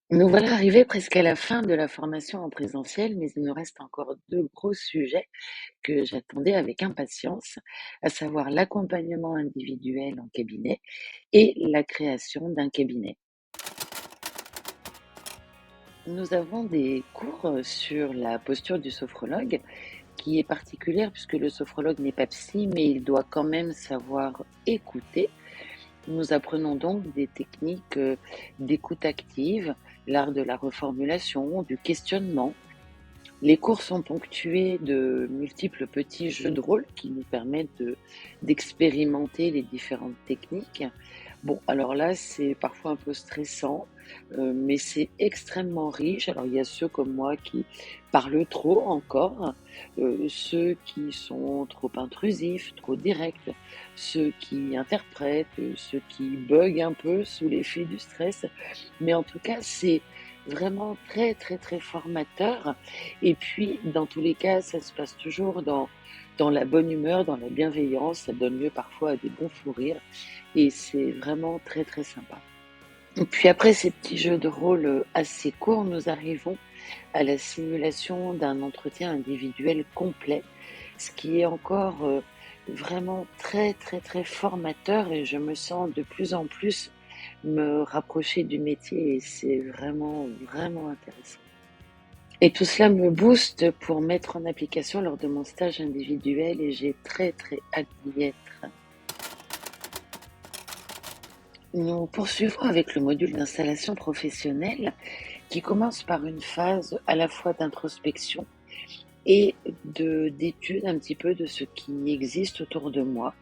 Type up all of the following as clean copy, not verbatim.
Nous voilà arrivés presque à la fin de la formation en présentiel, mais il nous reste encore deux gros sujets que j'attendais avec impatience, à savoir l'accompagnement individuel en cabinet et la création d'un cabinet. Nous avons des cours sur la posture du sophrologue qui est particulière puisque le sophrologue n'est pas psy, mais il doit quand même savoir écouter. Nous apprenons donc des techniques d'écoute active, l'art de la reformulation, du questionnement. Les cours sont ponctués de multiples petits jeux de rôle qui nous permettent d'expérimenter les différentes techniques. Bon, alors là, c'est parfois un peu stressant, mais c'est extrêmement riche. Alors, il y a ceux comme moi qui parlent trop encore, ceux qui sont trop intrusifs, trop directs, ceux qui interprètent, ceux qui buguent un peu sous l'effet du stress. Mais en tout cas, c'est vraiment très, très, très formateur et puis, dans tous les cas, ça se passe toujours dans la bonne humeur, dans la bienveillance. Ça donne lieu parfois à des bons fous rires et c'est vraiment très, très sympa. Et puis après ces petits jeux de rôle assez courts, nous arrivons à la simulation d'un entretien individuel complet, ce qui est encore vraiment très, très, très formateur et je me sens de plus en plus me rapprocher du métier et c'est vraiment, vraiment intéressant. Et tout cela me booste pour mettre en application lors de mon stage individuel et j'ai très très hâte d'y être. Nous poursuivons avec le module d'installation professionnelle qui commence par une phase à la fois d'introspection et d'étude un petit peu de ce qui existe autour de moi.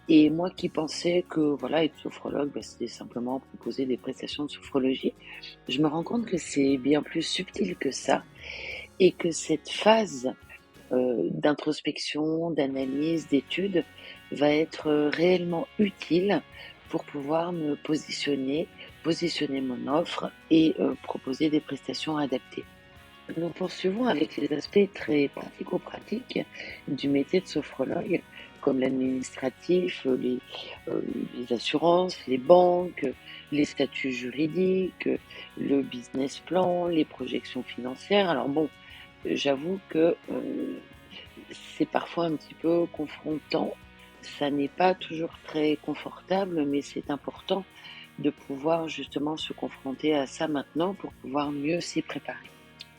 Et moi qui pensais que voilà, être sophrologue, c'était simplement proposer des prestations de sophrologie, je me rends compte que c'est bien plus subtil que ça et que cette phase d'introspection, d'analyse, d'étude va être réellement utile pour pouvoir me positionner, positionner mon offre et proposer des prestations adaptées. Nous poursuivons avec les aspects très pratico-pratiques du métier de sophrologue, comme l'administratif, euh, les assurances, les banques, les statuts juridiques, le business plan, les projections financières. Alors bon, j'avoue que c'est parfois un petit peu confrontant. Ça n'est pas toujours très confortable, mais c'est important de pouvoir justement se confronter à ça maintenant pour pouvoir mieux s'y préparer.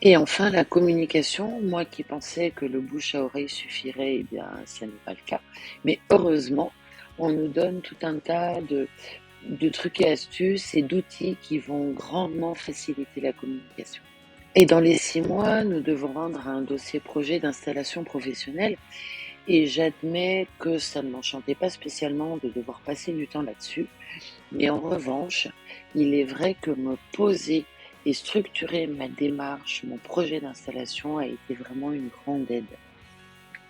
Et enfin, la communication, moi qui pensais que le bouche à oreille suffirait, eh bien, ça n'est pas le cas. Mais heureusement, on nous donne tout un tas de trucs et astuces et d'outils qui vont grandement faciliter la communication. Et dans les 6 mois, nous devons rendre un dossier projet d'installation professionnelle et j'admets que ça ne m'enchantait pas spécialement de devoir passer du temps là-dessus. Mais en revanche, il est vrai que me poser et structurer ma démarche, mon projet d'installation a été vraiment une grande aide.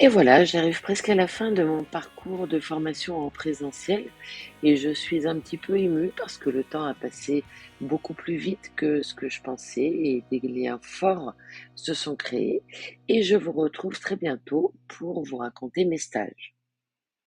Et voilà, j'arrive presque à la fin de mon parcours de formation en présentiel et je suis un petit peu émue parce que le temps a passé beaucoup plus vite que ce que je pensais et des liens forts se sont créés et je vous retrouve très bientôt pour vous raconter mes stages.